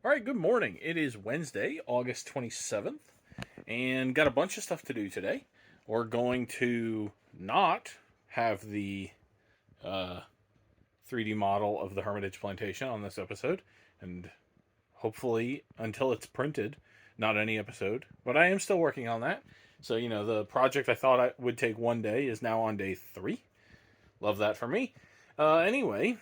All right, good morning. It is Wednesday, August 27th, and got a bunch of stuff to do today. We're going to not have the uh, 3D model of the Hermitage Plantation on this episode, and hopefully until it's printed, not any episode. But I am still working on that. So, the project I thought I would take one day is now on day 3. Love that for me. Anyway,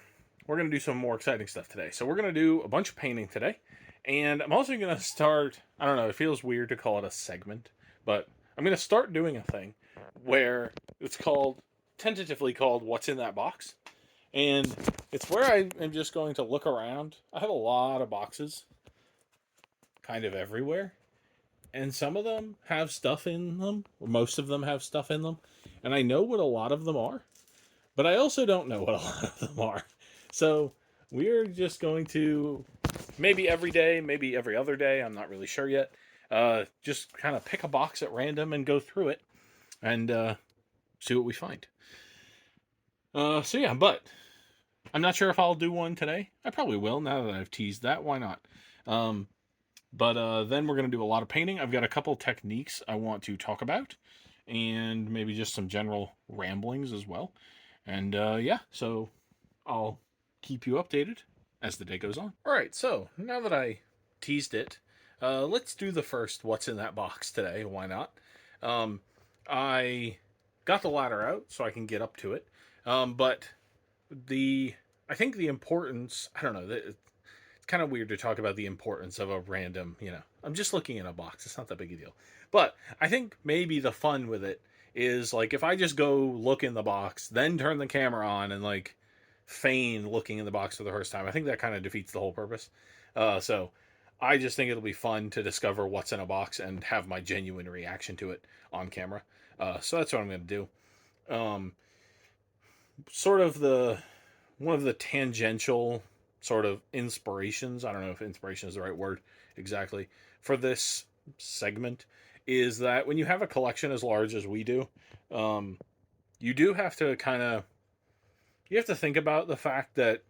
we're going to do some more exciting stuff today. So we're going to do a bunch of painting today. And I'm also going to start, I don't know, it feels weird to call it a segment, but I'm going to start doing a thing where it's tentatively called What's in That Box. And it's where I am just going to look around. I have a lot of boxes kind of everywhere. And some of them have stuff in them, or most of them have stuff in them. And I know what a lot of them are, but I also don't know what a lot of them are. So we're just going to maybe every day, maybe every other day, I'm not really sure yet, just kind of pick a box at random and go through it and see what we find. But I'm not sure if I'll do one today. I probably will now that I've teased that. Why not? But then we're going to do a lot of painting. I've got a couple techniques I want to talk about, and maybe just some general ramblings as well. And so I'll keep you updated as the day goes on. All right, so now that I teased it, let's do the first What's in That Box today. Why not? I got the ladder out so I can get up to it. But I think the importance, I don't know, it's kind of weird to talk about the importance of a random, I'm just looking in a box. It's not that big a deal. But I think maybe the fun with it is like if I just go look in the box, then turn the camera on and like feign looking in the box for the first time, I think that kind of defeats the whole purpose. So I just think it'll be fun to discover what's in a box and have my genuine reaction to it on camera. So that's what I'm going to do. Sort of one of the tangential sort of inspirations, I don't know if inspiration is the right word exactly, for this segment is that when you have a collection as large as we do, you do have to you have to think about the fact that,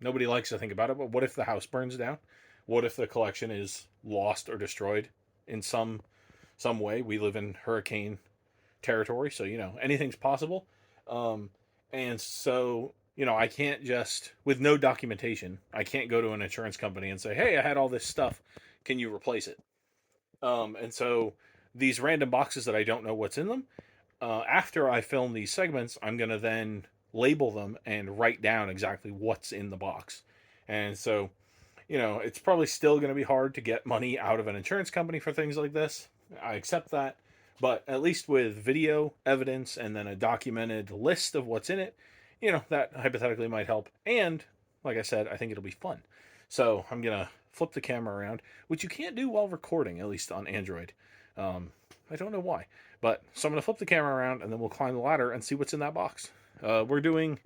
nobody likes to think about it, but what if the house burns down? What if the collection is lost or destroyed in some way? We live in hurricane territory, so anything's possible. And so, I can't just, with no documentation, I can't go to an insurance company and say, hey, I had all this stuff. Can you replace it? And so these random boxes that I don't know what's in them, after I film these segments, I'm going to then label them and write down exactly what's in the box. And so, it's probably still going to be hard to get money out of an insurance company for things like this. I accept that. But at least with video evidence and then a documented list of what's in it, that hypothetically might help. And like I said, I think it'll be fun. So I'm going to flip the camera around, which you can't do while recording, at least on Android. I don't know why. But so I'm going to flip the camera around and then we'll climb the ladder and see what's in that box. We're doing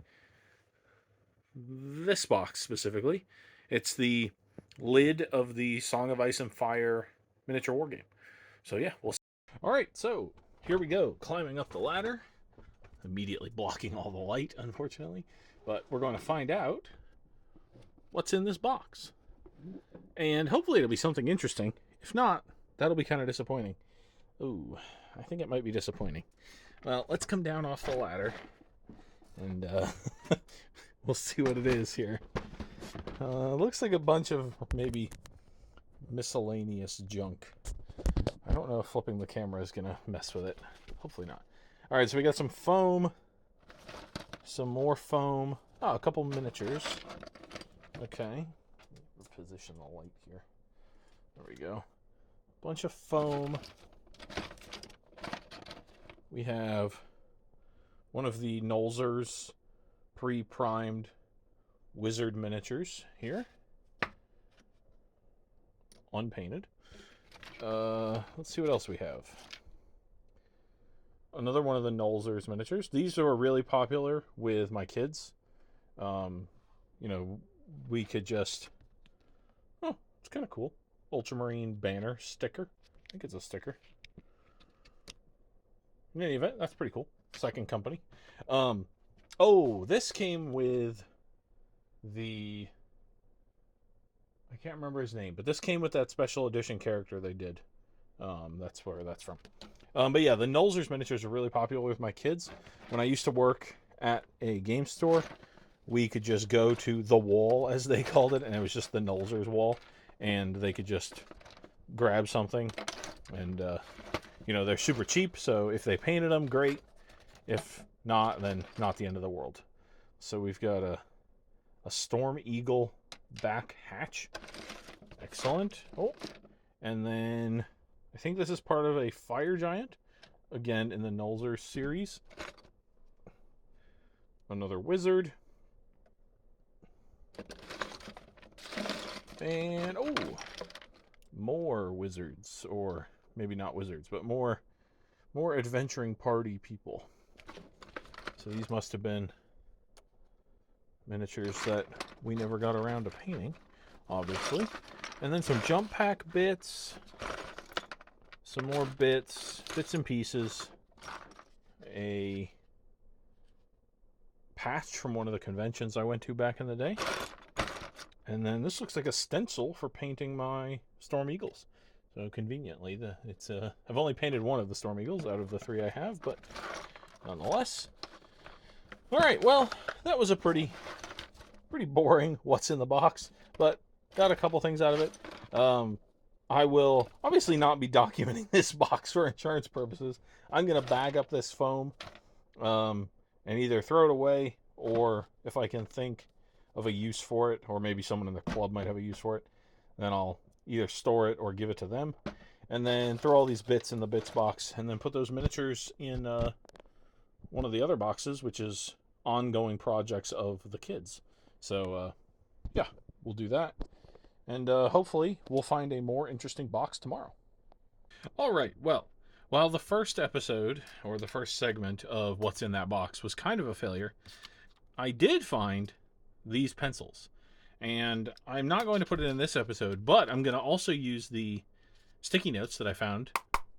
this box specifically. It's the lid of the Song of Ice and Fire miniature war game. So yeah, we'll see. All right, so here we go, climbing up the ladder, immediately blocking all the light, unfortunately. But we're going to find out what's in this box. And hopefully it'll be something interesting. If not, that'll be kind of disappointing. Ooh, I think it might be disappointing. Well, let's come down off the ladder and we'll see what it is here. Looks like a bunch of maybe miscellaneous junk. I don't know if flipping the camera is going to mess with it. Hopefully not. All right, so we got some foam, some more foam. Oh, a couple miniatures. Okay. Position the light here. There we go. Bunch of foam. We have one of the Nolzur's pre-primed wizard miniatures here. Unpainted. Let's see what else we have. Another one of the Nolzur's miniatures. These are really popular with my kids. We could just... Oh, it's kind of cool. Ultramarine banner sticker. I think it's a sticker. In any event, that's pretty cool. Second company. This came with the... I can't remember his name, but this came with that special edition character they did. That's where that's from. But yeah, the Nolzur's miniatures are really popular with my kids. When I used to work at a game store, we could just go to the wall, as they called it, and it was just the Nolzur's wall, and they could just grab something, and they're super cheap, so if they painted them, great. If not, then not the end of the world. So we've got a Storm Eagle back hatch. Excellent. Oh, and then I think this is part of a Fire Giant, again in the Nolzur series. Another Wizard. And, more wizards, or maybe not wizards, but more adventuring party people. So these must have been miniatures that we never got around to painting, obviously. And then some jump pack bits, some more bits and pieces, a patch from one of the conventions I went to back in the day. And then this looks like a stencil for painting my Storm Eagles. So conveniently, I've only painted one of the Storm Eagles out of the 3 I have, but nonetheless. All right, well, that was a pretty boring what's in the box, but got a couple things out of it. I will obviously not be documenting this box for insurance purposes. I'm going to bag up this foam and either throw it away, or if I can think of a use for it, or maybe someone in the club might have a use for it, then I'll either store it or give it to them, and then throw all these bits in the bits box, and then put those miniatures in one of the other boxes, which is ongoing projects of the kids. So yeah, we'll do that, and hopefully we'll find a more interesting box tomorrow. All right, well, while the first episode, or the first segment of What's in That Box, was kind of a failure, I did find these pencils, and I'm not going to put it in this episode, but I'm going to also use the sticky notes that I found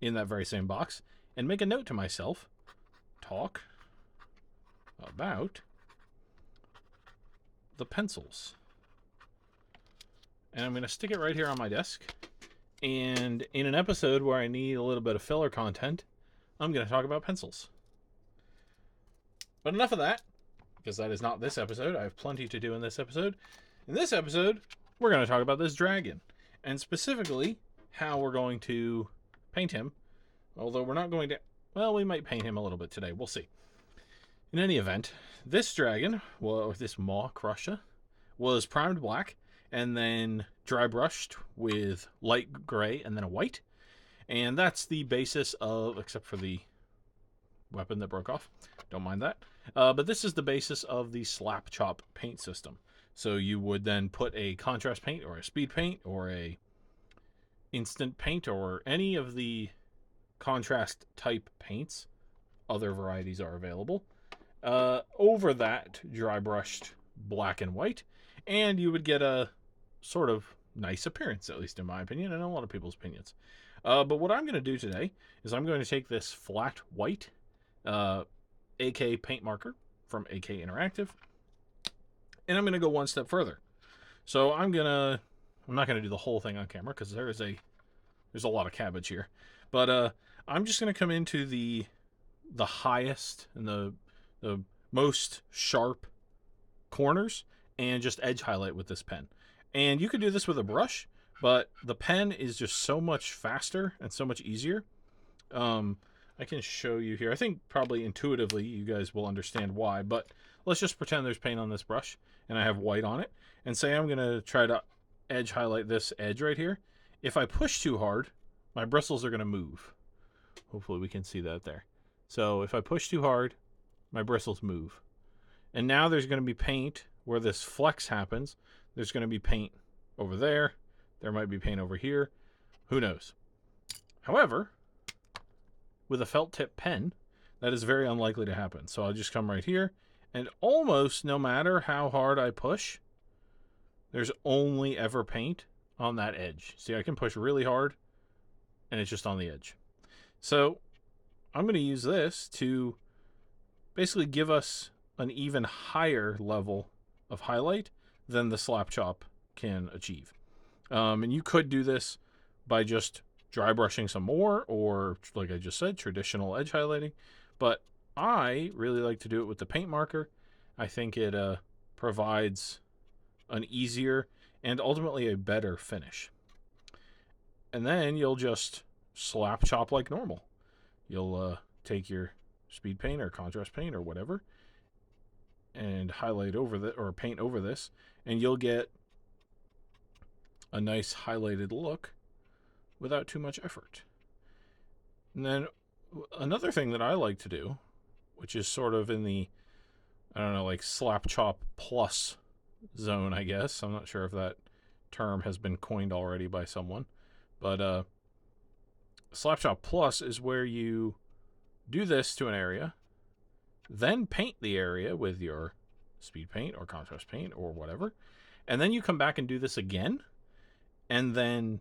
in that very same box and make a note to myself, talk about the pencils. And I'm going to stick it right here on my desk, and in an episode where I need a little bit of filler content, I'm going to talk about pencils. But enough of that, because that is not this episode. I have plenty to do in this episode. In this episode, we're going to talk about this dragon, and specifically how we're going to paint him. Although we're not going to, well, we might paint him a little bit today. We'll see. In any event, this dragon, well, this Maw Krusha, was primed black and then dry brushed with light gray and then a white. And that's the basis of, except for the weapon that broke off, don't mind that. But this is the basis of the Slap Chop paint system. So you would then put a contrast paint or a speed paint or a instant paint or any of the contrast type paints, other varieties are available, over that dry brushed black and white, and you would get a sort of nice appearance, at least in my opinion, and a lot of people's opinions. But what I'm going to do today is I'm going to take this flat white AK paint marker from AK Interactive, and I'm going to go one step further. So I'm not going to do the whole thing on camera because there's a lot of cabbage here, but I'm just going to come into the highest and the most sharp corners and just edge highlight with this pen. And you could do this with a brush, but the pen is just so much faster and so much easier. I can show you here. I think probably intuitively you guys will understand why, but let's just pretend there's paint on this brush and I have white on it, and say I'm going to try to edge highlight this edge right here. If I push too hard, my bristles are going to move. Hopefully we can see that there. So if I push too hard, my bristles move. And now there's going to be paint where this flex happens. There's going to be paint over there. There might be paint over here. Who knows? However, with a felt tip pen, that is very unlikely to happen. So I'll just come right here, and almost no matter how hard I push, there's only ever paint on that edge. See, I can push really hard, and it's just on the edge. So I'm going to use this to basically give us an even higher level of highlight than the Slap Chop can achieve. And you could do this by just dry brushing some more, or like I just said, traditional edge highlighting. But I really like to do it with the paint marker. I think it provides an easier and ultimately a better finish. And then you'll just slap chop like normal. You'll take your speed paint or contrast paint or whatever and highlight over the or paint over this, and you'll get a nice highlighted look without too much effort. And then another thing that I like to do, which is sort of in the, I don't know, like slap chop plus zone, I guess. I'm not sure if that term has been coined already by someone, but slap chop plus is where you do this to an area, then paint the area with your speed paint or contrast paint or whatever, and then you come back and do this again, and then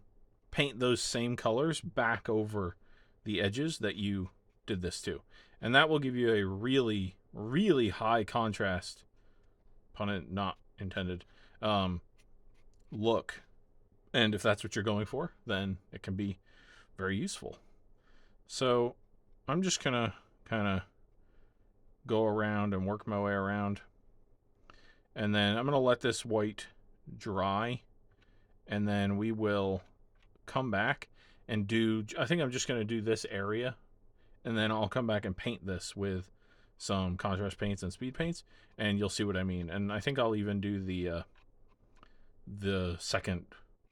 paint those same colors back over the edges that you did this to. And that will give you a really, really high contrast, pun not intended, look. And if that's what you're going for, then it can be very useful. So I'm just going to kind of go around and work my way around. And then I'm going to let this white dry. And then we will come back and do, I think I'm just going to do this area. And then I'll come back and paint this with some contrast paints and speed paints. And you'll see what I mean. And I think I'll even do the second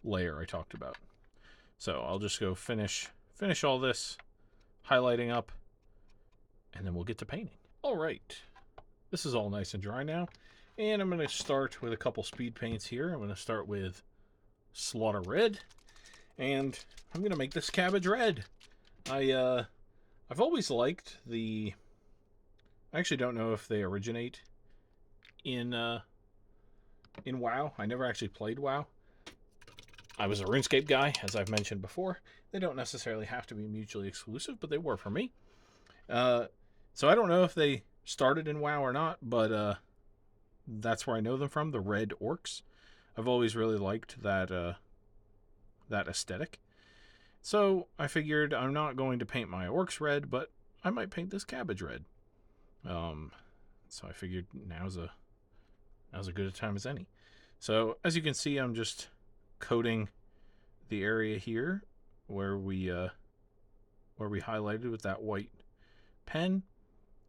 layer I talked about. So I'll just go finish all this highlighting up, and then we'll get to painting. All right, this is all nice and dry now, and I'm going to start with a couple speed paints here. I'm going to start with Slaughter Red, and I'm going to make this Cabbage Red. I've always liked the, I actually don't know if they originate in WoW. I never actually played WoW. I was a RuneScape guy, as I've mentioned before. They don't necessarily have to be mutually exclusive, but they were for me. So I don't know if they started in WoW or not, but that's where I know them from, the red orcs. I've always really liked that aesthetic. So I figured I'm not going to paint my orcs red, but I might paint this cabbage red. So I figured now's as good a time as any. So as you can see, I'm just coating the area here where we highlighted with that white pen,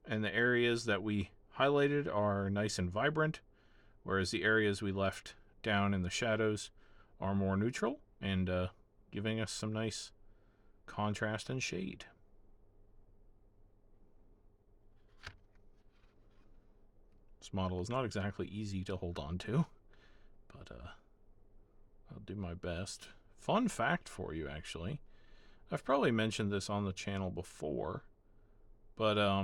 and the areas that we highlighted are nice and vibrant, whereas the areas we left down in the shadows are more neutral and giving us some nice contrast and shade. This model is not exactly easy to hold on to, but I'll do my best. Fun fact for you, actually. I've probably mentioned this on the channel before, but I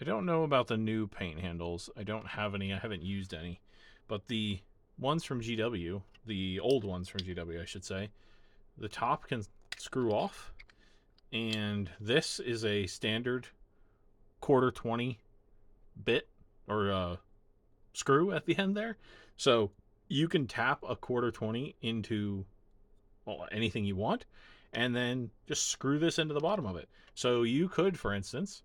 don't know about the new paint handles. I don't have any. I haven't used any. But the ones from GW, the old ones from GW, I should say, the top can screw off. And this is a standard quarter 20 bit or screw at the end there. So you can tap a quarter 20 into anything you want and then just screw this into the bottom of it. So you could, for instance,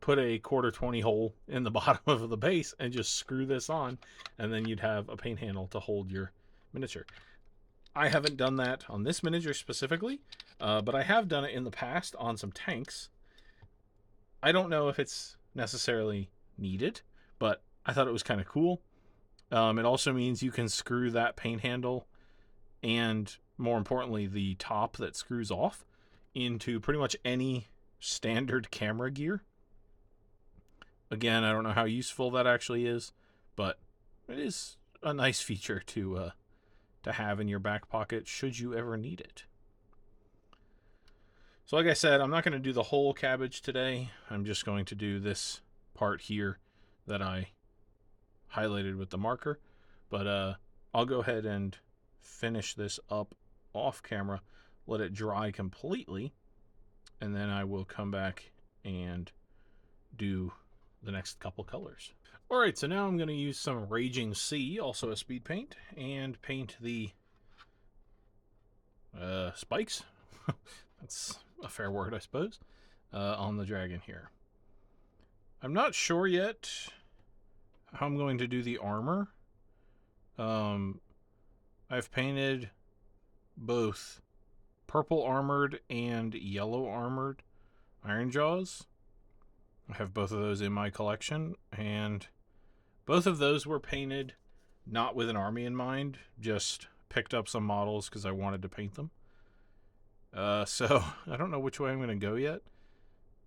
put a quarter 20 hole in the bottom of the base and just screw this on, and then you'd have a paint handle to hold your miniature. I haven't done that on this miniature specifically, but I have done it in the past on some tanks. I don't know if it's necessarily needed, but I thought it was kind of cool. It also means you can screw that paint handle and, more importantly, the top that screws off into pretty much any standard camera gear. Again, I don't know how useful that actually is, but it is a nice feature to have in your back pocket should you ever need it. So like I said, I'm not going to do the whole cabbage today. I'm just going to do this part here that I highlighted with the marker. But I'll go ahead and finish this up off camera, let it dry completely, and then I will come back and do the next couple colors. Alright, so now I'm going to use some Raging Sea, also a speed paint, and paint the spikes. That's a fair word, I suppose, on the dragon here. I'm not sure yet how I'm going to do the armor. I've painted both purple armored and yellow armored Ironjawz. I have both of those in my collection, and both of those were painted not with an army in mind, just picked up some models because I wanted to paint them. So I don't know which way I'm going to go yet.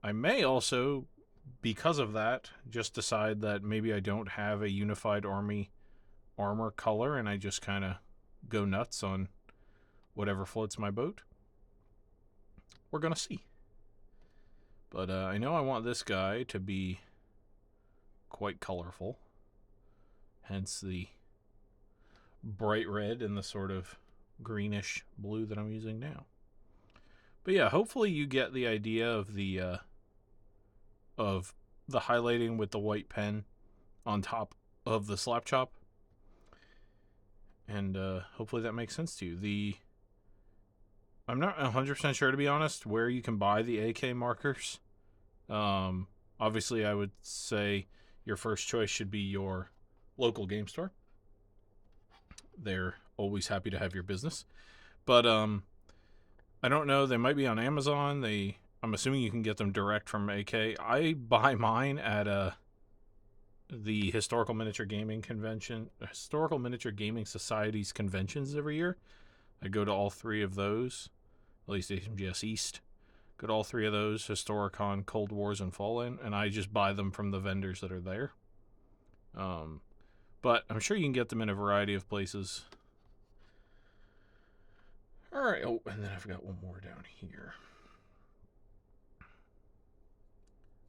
I may also, because of that, just decide that maybe I don't have a unified army armor color and I just kind of go nuts on whatever floats my boat. We're going to see. But I know I want this guy to be quite colorful. Hence the bright red and the sort of greenish blue that I'm using now. But yeah, hopefully you get the idea of the highlighting with the white pen on top of the slap chop. And hopefully that makes sense to you. I'm not 100% sure, to be honest, where you can buy the AK markers. Obviously, I would say your first choice should be your local game store. They're always happy to have your business. But I don't know. They might be on Amazon. I'm assuming you can get them direct from AK. I buy mine at the Historical Miniature Gaming Convention, Historical Miniature Gaming Society's conventions every year. I go to all three of those, at least HMGS East. Go to all three of those, Historicon, Cold Wars, and Fallen, and I just buy them from the vendors that are there. But I'm sure you can get them in a variety of places. Alright, oh, and then I've got one more down here.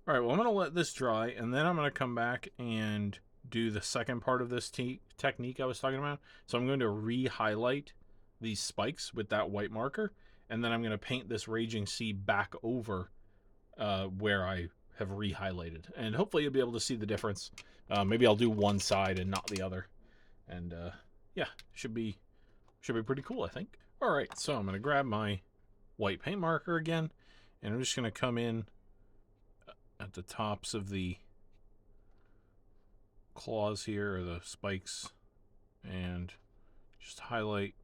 Alright, well, I'm going to let this dry, and then I'm going to come back and do the second part of this technique I was talking about. So I'm going to re-highlight these spikes with that white marker, and then I'm going to paint this Raging Sea back over where I have re-highlighted. And hopefully you'll be able to see the difference. Maybe I'll do one side and not the other. And yeah, should be pretty cool, I think. Alright, so I'm going to grab my white paint marker again, and I'm just going to come in at the tops of the claws here, or the spikes, and just highlight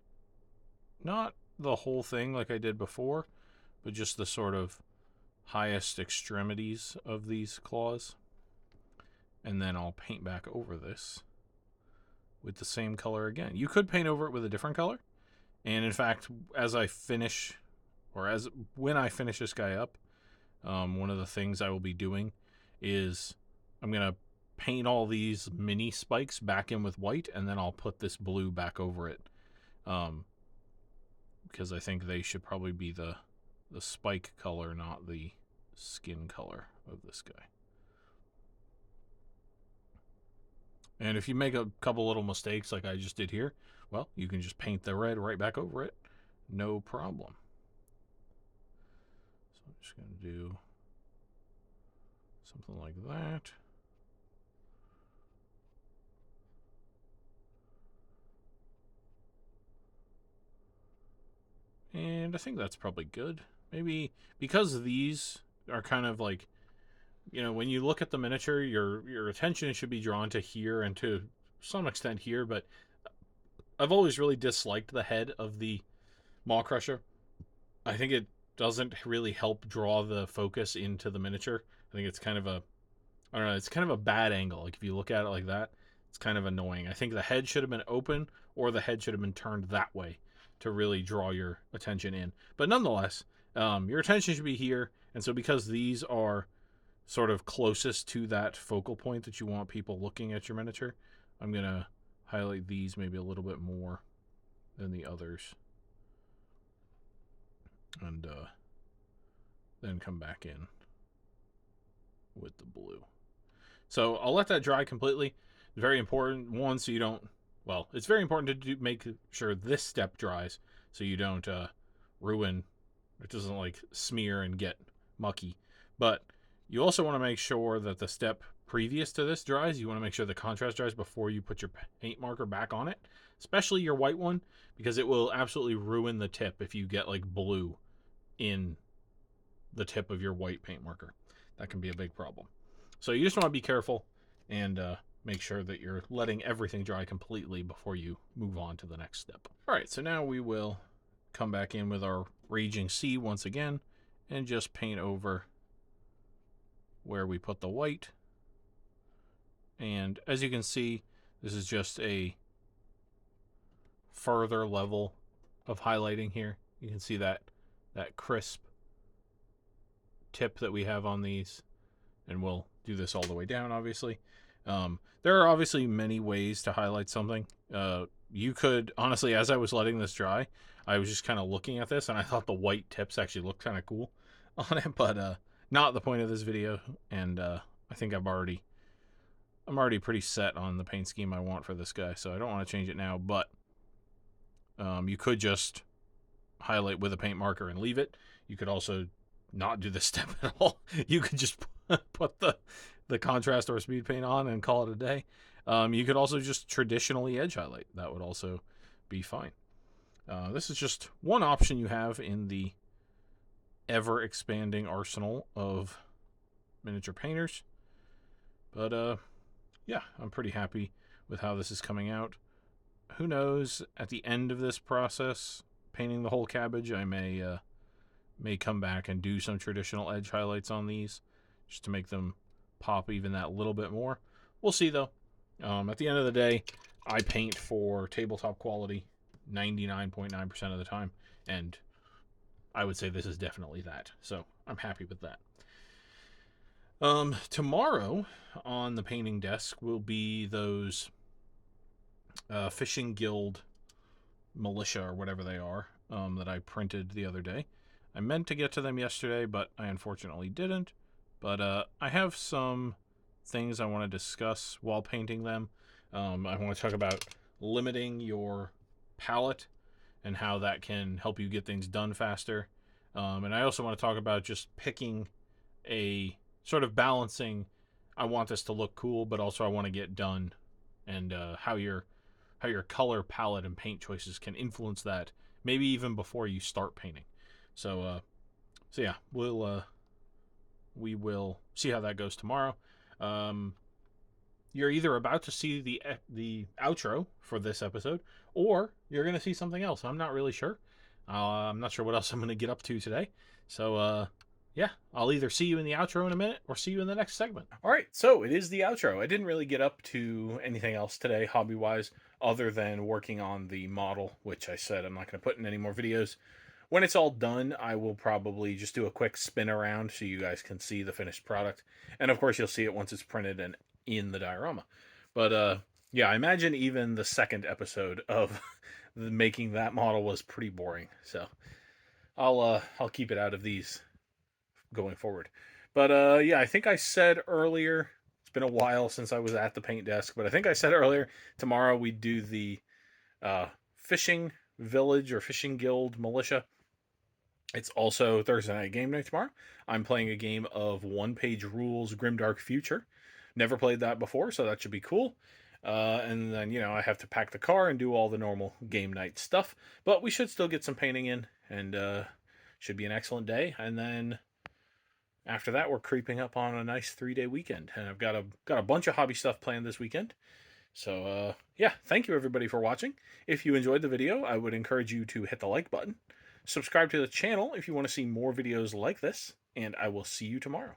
not the whole thing like I did before, but just the sort of highest extremities of these claws. And then I'll paint back over this with the same color again. You could paint over it with a different color. And in fact, as I finish, or when I finish this guy up, one of the things I will be doing is I'm going to paint all these mini spikes back in with white, and then I'll put this blue back over it. Because I think they should probably be the spike color, not the skin color of this guy. And if you make a couple little mistakes like I just did here, well, you can just paint the red right back over it. No problem. So I'm just going to do something like that. And I think that's probably good. Maybe because these are kind of like, you know, when you look at the miniature, your attention should be drawn to here and to some extent here, but I've always really disliked the head of the Maw Crusher. I think it doesn't really help draw the focus into the miniature. I think it's kind of it's kind of a bad angle. Like if you look at it like that, it's kind of annoying. I think the head should have been open, or the head should have been turned that way to really draw your attention in. But nonetheless, your attention should be here, and so because these are sort of closest to that focal point that you want people looking at your miniature, I'm going to highlight these maybe a little bit more than the others. And then come back in with the blue. So I'll let that dry completely. Very important, one, so you don't, well, it's very important to make sure this step dries so you don't ruin, it doesn't like smear and get mucky. But You also want to make sure that the step previous to this dries. You want to make sure the contrast dries before you put your paint marker back on it, especially your white one, because it will absolutely ruin the tip if you get like blue in the tip of your white paint marker. That can be a big problem. So you just want to be careful and make sure that you're letting everything dry completely before you move on to the next step. All right, so now we will come back in with our Raging Sea once again and just paint over where we put the white. And as you can see, this is just a further level of highlighting here. You can see that crisp tip that we have on these, and we'll do this all the way down, obviously. There are obviously many ways to highlight something. You could, honestly, as I was letting this dry, I was just kind of looking at this, and I thought the white tips actually looked kind of cool on it, but not the point of this video, and I think I'm already pretty set on the paint scheme I want for this guy, so I don't want to change it now, but you could just highlight with a paint marker and leave it. You could also not do this step at all. You could just put the contrast or speed paint on and call it a day. You could also just traditionally edge highlight. That would also be fine. This is just one option you have in the ever-expanding arsenal of miniature painters. But, yeah, I'm pretty happy with how this is coming out. Who knows, at the end of this process, painting the whole cabbage, I may come back and do some traditional edge highlights on these, just to make them pop even that little bit more. We'll see, though. At the end of the day, I paint for tabletop quality 99.9% of the time, and I would say this is definitely that. So I'm happy with that. Tomorrow on the painting desk will be those Fishing Guild militia or whatever they are that I printed the other day. I meant to get to them yesterday, but I unfortunately didn't. But I have some things I want to discuss while painting them. I want to talk about limiting your palette and how that can help you get things done faster. And I also want to talk about just picking a sort of balancing. I want this to look cool, but also I want to get done, and how your color palette and paint choices can influence that, maybe even before you start painting. So yeah, we will see how that goes tomorrow. You're either about to see the outro for this episode, or you're going to see something else. I'm not really sure. I'm not sure what else I'm going to get up to today. So yeah, I'll either see you in the outro in a minute or see you in the next segment. All right, so it is the outro. I didn't really get up to anything else today, hobby-wise, other than working on the model, which I said I'm not going to put in any more videos. When it's all done, I will probably just do a quick spin around so you guys can see the finished product. And of course, you'll see it once it's printed and in the diorama. But yeah, I imagine even the second episode of making that model was pretty boring. So I'll keep it out of these going forward. But yeah, I think I said earlier, it's been a while since I was at the paint desk, but I think I said earlier, tomorrow we do the Fishing Village or Fishing Guild Militia. It's also Thursday night game night tomorrow. I'm playing a game of one-page rules Grimdark Future. Never played that before, so that should be cool. And then, I have to pack the car and do all the normal game night stuff. But we should still get some painting in, and should be an excellent day. And then after that, we're creeping up on a nice 3-day weekend. And I've got a bunch of hobby stuff planned this weekend. So, yeah, thank you everybody for watching. If you enjoyed the video, I would encourage you to hit the like button. Subscribe to the channel if you want to see more videos like this, and I will see you tomorrow.